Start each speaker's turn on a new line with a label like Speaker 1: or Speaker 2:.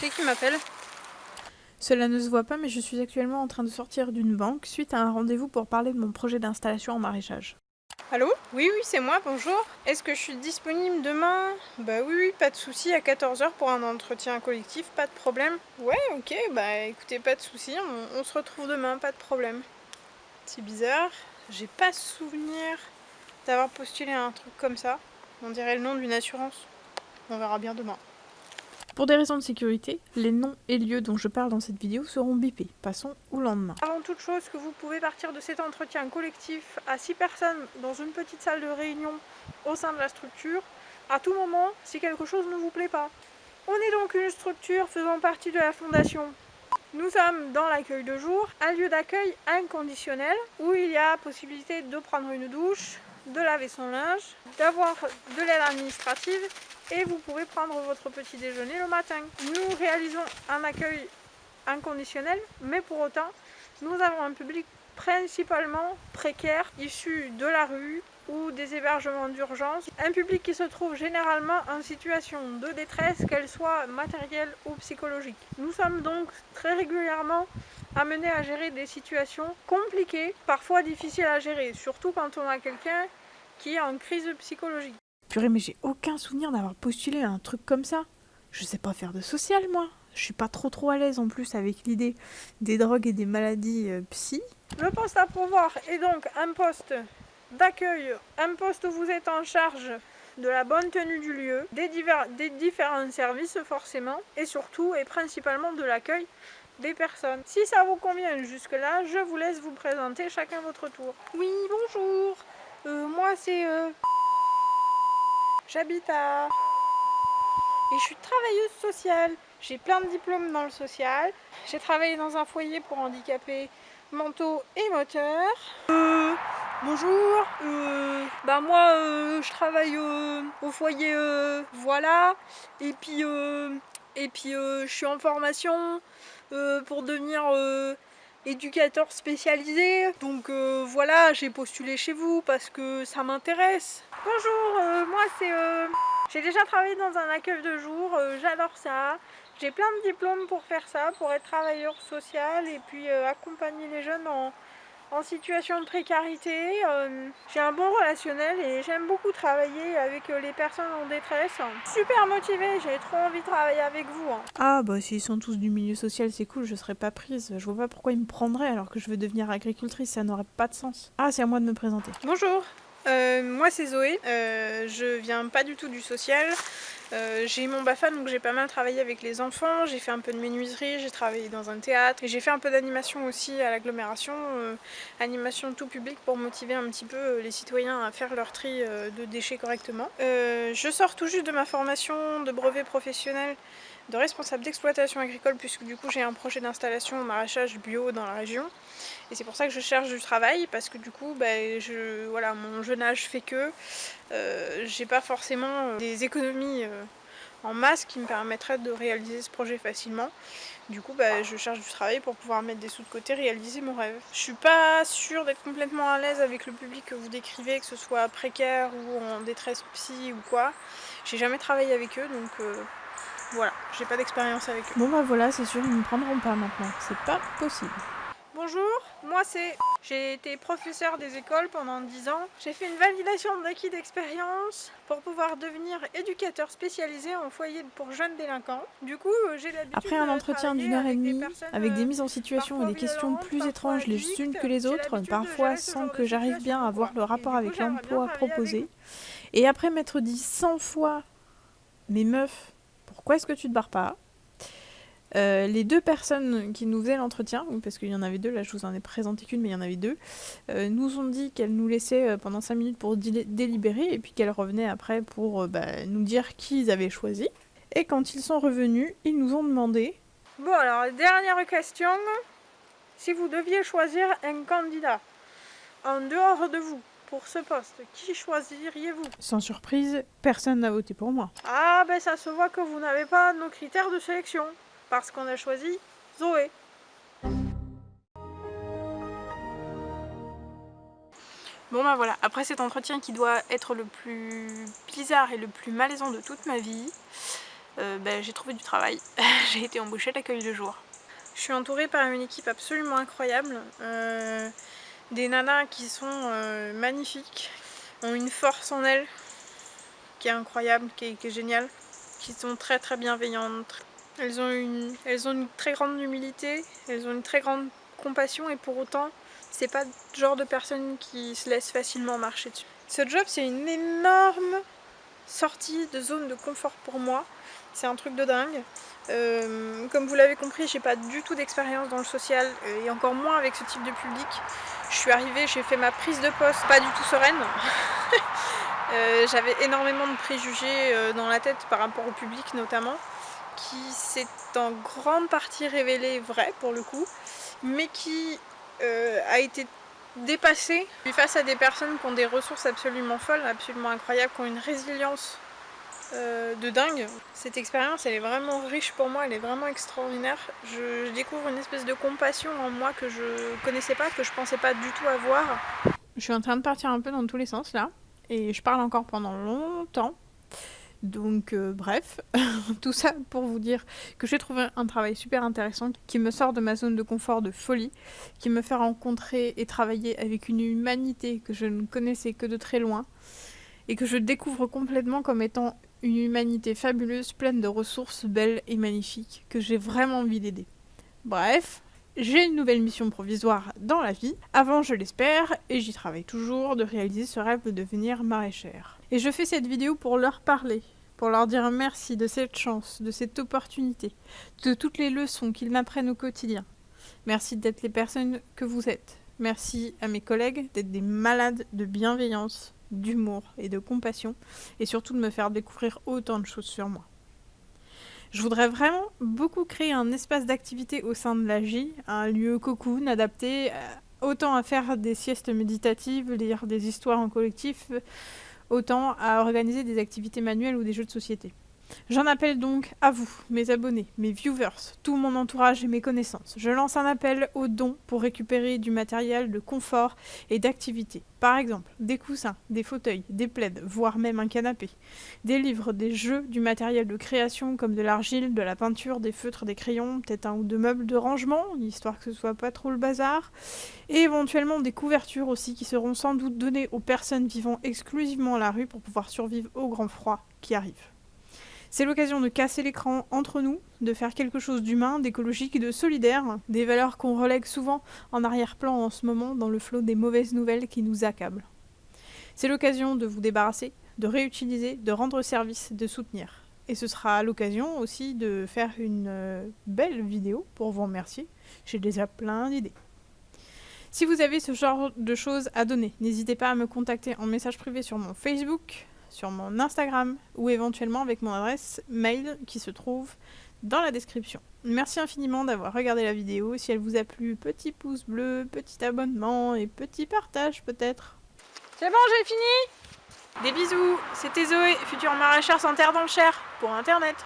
Speaker 1: C'est qui m'appelle?
Speaker 2: Cela ne se voit pas, mais je suis actuellement en train de sortir d'une banque suite à un rendez-vous pour parler de mon projet d'installation en maraîchage.
Speaker 1: Allô? Oui, c'est moi, bonjour. Est-ce que je suis disponible demain? Bah oui, pas de souci, à 14 h pour un entretien collectif, pas de problème. Ouais, ok, bah écoutez, pas de souci, on se retrouve demain, pas de problème. C'est bizarre, j'ai pas souvenir d'avoir postulé à un truc comme ça. On dirait le nom d'une assurance. On verra bien demain.
Speaker 2: Pour des raisons de sécurité, les noms et lieux dont je parle dans cette vidéo seront bipés. Passons au lendemain.
Speaker 1: Avant toute chose, que vous pouvez partir de cet entretien collectif à 6 personnes dans une petite salle de réunion au sein de la structure, à tout moment, si quelque chose ne vous plaît pas. On est donc une structure faisant partie de la fondation. Nous sommes dans l'accueil de jour, un lieu d'accueil inconditionnel où il y a possibilité de prendre une douche, de laver son linge, d'avoir de l'aide administrative et vous pouvez prendre votre petit déjeuner le matin. Nous réalisons un accueil inconditionnel, mais pour autant, nous avons un public principalement précaire, issu de la rue ou des hébergements d'urgence. Un public qui se trouve généralement en situation de détresse, qu'elle soit matérielle ou psychologique. Nous sommes donc très régulièrement amenés à gérer des situations compliquées, parfois difficiles à gérer, surtout quand on a quelqu'un qui est en crise psychologique.
Speaker 2: Purée, mais j'ai aucun souvenir d'avoir postulé à un truc comme ça. Je sais pas faire de social, moi. Je suis pas trop à l'aise en plus avec l'idée des drogues et des maladies psy.
Speaker 1: Le poste à pourvoir est donc un poste d'accueil, un poste où vous êtes en charge de la bonne tenue du lieu, des différents services forcément, et surtout et principalement de l'accueil des personnes. Si ça vous convient jusque-là, je vous laisse vous présenter chacun votre tour. Oui, bonjour, moi c'est... J'habite à... Et je suis travailleuse sociale. J'ai plein de diplômes dans le social. J'ai travaillé dans un foyer pour handicapés mentaux et moteurs. Bonjour. Moi, je travaille au foyer, voilà. Je suis en formation pour devenir éducateur spécialisé. Donc voilà, j'ai postulé chez vous parce que ça m'intéresse. Bonjour, moi c'est... J'ai déjà travaillé dans un accueil de jour, j'adore ça. J'ai plein de diplômes pour faire ça, pour être travailleur social et puis accompagner les jeunes en situation de précarité. J'ai un bon relationnel et j'aime beaucoup travailler avec les personnes en détresse. Super motivée, j'ai trop envie de travailler avec vous.
Speaker 2: Ah bah s'ils sont tous du milieu social, c'est cool, je serais pas prise. Je vois pas pourquoi ils me prendraient alors que je veux devenir agricultrice, ça n'aurait pas de sens. Ah, c'est à moi de me présenter.
Speaker 1: Bonjour, moi c'est Zoé, je viens pas du tout du social. J'ai eu mon BAFA, donc j'ai pas mal travaillé avec les enfants, j'ai fait un peu de menuiserie, j'ai travaillé dans un théâtre et j'ai fait un peu d'animation aussi à l'agglomération, animation tout public pour motiver un petit peu les citoyens à faire leur tri de déchets correctement. Je sors tout juste de ma formation de brevet professionnel de responsable d'exploitation agricole puisque du coup j'ai un projet d'installation au maraîchage bio dans la région et c'est pour ça que je cherche du travail parce que du coup voilà, mon jeune âge fait que j'ai pas forcément des économies en masse qui me permettraient de réaliser ce projet facilement. Du coup je cherche du travail pour pouvoir mettre des sous de côté, réaliser mon rêve. Je suis pas sûre d'être complètement à l'aise avec le public que vous décrivez, que ce soit précaire ou en détresse psy ou quoi. J'ai jamais travaillé avec eux donc voilà, j'ai pas d'expérience avec eux.
Speaker 2: Bon bah voilà, c'est sûr, ils me prendront pas maintenant. C'est pas possible.
Speaker 1: Bonjour, moi c'est... J'ai été professeure des écoles pendant 10 ans. J'ai fait une validation d'acquis d'expérience pour pouvoir devenir éducateur spécialisé en foyer pour jeunes délinquants. Du coup, j'ai l'habitude
Speaker 2: Après un
Speaker 1: de
Speaker 2: entretien
Speaker 1: travailler
Speaker 2: d'une heure et
Speaker 1: avec des
Speaker 2: demie,
Speaker 1: personnes
Speaker 2: avec des mises en situation et
Speaker 1: parfois
Speaker 2: des questions
Speaker 1: violentes,
Speaker 2: plus
Speaker 1: parfois
Speaker 2: étranges les unes
Speaker 1: addictes.
Speaker 2: que les
Speaker 1: J'ai
Speaker 2: autres,
Speaker 1: l'habitude de
Speaker 2: parfois
Speaker 1: gérer ce
Speaker 2: sans
Speaker 1: genre de
Speaker 2: que j'arrive bien à
Speaker 1: situation,
Speaker 2: voir
Speaker 1: quoi.
Speaker 2: le
Speaker 1: Et
Speaker 2: rapport
Speaker 1: du coup,
Speaker 2: avec
Speaker 1: j'aimerais bien
Speaker 2: l'emploi
Speaker 1: travailler avec
Speaker 2: proposé,
Speaker 1: vous.
Speaker 2: et après m'être dit 100 fois « Mais meuf, pourquoi est-ce que tu te barres pas ?» Les deux personnes qui nous faisaient l'entretien, parce qu'il y en avait deux, là je vous en ai présenté qu'une mais il y en avait deux, nous ont dit qu'elles nous laissaient pendant 5 minutes pour délibérer et puis qu'elles revenaient après pour nous dire qui ils avaient choisi. Et quand ils sont revenus, ils nous ont demandé...
Speaker 1: Bon alors, dernière question. Si vous deviez choisir un candidat en dehors de vous pour ce poste, qui choisiriez-vous?
Speaker 2: Sans surprise, personne n'a voté pour moi.
Speaker 1: Ah ben ça se voit que vous n'avez pas nos critères de sélection, parce qu'on a choisi Zoé. Bon ben voilà, après cet entretien qui doit être le plus bizarre et le plus malaisant de toute ma vie, j'ai trouvé du travail. J'ai été embauchée à l'accueil de jour. Je suis entourée par une équipe absolument incroyable. Des nanas qui sont magnifiques, ont une force en elles qui est incroyable, qui est géniale, qui sont très très bienveillantes. Elles ont une très grande humilité, elles ont une très grande compassion et pour autant, c'est pas le genre de personnes qui se laissent facilement marcher dessus. Ce job, c'est une énorme sortie de zone de confort pour moi. C'est un truc de dingue. Comme vous l'avez compris, j'ai pas du tout d'expérience dans le social et encore moins avec ce type de public. Je suis arrivée, j'ai fait ma prise de poste, pas du tout sereine. J'avais énormément de préjugés dans la tête par rapport au public notamment, qui s'est en grande partie révélé vrai pour le coup, mais qui a été dépassé face à des personnes qui ont des ressources absolument folles, absolument incroyables, qui ont une résilience de dingue. Cette expérience, elle est vraiment riche pour moi, elle est vraiment extraordinaire. Je découvre une espèce de compassion en moi que je connaissais pas, que je pensais pas du tout avoir.
Speaker 2: Je suis en train de partir un peu dans tous les sens là, et je parle encore pendant longtemps. Donc bref, tout ça pour vous dire que j'ai trouvé un travail super intéressant qui me sort de ma zone de confort de folie, qui me fait rencontrer et travailler avec une humanité que je ne connaissais que de très loin et que je découvre complètement comme étant une humanité fabuleuse, pleine de ressources belles et magnifiques, que j'ai vraiment envie d'aider. Bref, j'ai une nouvelle mission provisoire dans la vie, avant je l'espère, et j'y travaille toujours, de réaliser ce rêve de devenir maraîchère. Et je fais cette vidéo pour leur parler, pour leur dire merci de cette chance, de cette opportunité, de toutes les leçons qu'ils m'apprennent au quotidien. Merci d'être les personnes que vous êtes. Merci à mes collègues d'être des malades de bienveillance, d'humour et de compassion, et surtout de me faire découvrir autant de choses sur moi. Je voudrais vraiment beaucoup créer un espace d'activité au sein de l'AJ, un lieu cocoon adapté autant à faire des siestes méditatives, lire des histoires en collectif, autant à organiser des activités manuelles ou des jeux de société. J'en appelle donc à vous, mes abonnés, mes viewers, tout mon entourage et mes connaissances. Je lance un appel aux dons pour récupérer du matériel de confort et d'activité. Par exemple, des coussins, des fauteuils, des plaids, voire même un canapé. Des livres, des jeux, du matériel de création comme de l'argile, de la peinture, des feutres, des crayons, peut-être un ou deux meubles de rangement, histoire que ce soit pas trop le bazar. Et éventuellement des couvertures aussi qui seront sans doute données aux personnes vivant exclusivement à la rue pour pouvoir survivre au grand froid qui arrive. C'est l'occasion de casser l'écran entre nous, de faire quelque chose d'humain, d'écologique et de solidaire, des valeurs qu'on relègue souvent en arrière-plan en ce moment dans le flot des mauvaises nouvelles qui nous accablent. C'est l'occasion de vous débarrasser, de réutiliser, de rendre service, de soutenir. Et ce sera l'occasion aussi de faire une belle vidéo pour vous remercier. J'ai déjà plein d'idées. Si vous avez ce genre de choses à donner, n'hésitez pas à me contacter en message privé sur mon Facebook, sur mon Instagram ou éventuellement avec mon adresse mail qui se trouve dans la description. Merci infiniment d'avoir regardé la vidéo. Si elle vous a plu, petit pouce bleu, petit abonnement et petit partage peut-être.
Speaker 1: C'est bon, j'ai fini. Des bisous, c'était Zoé, future maraîchère sans terre dans le Cher, pour Internet.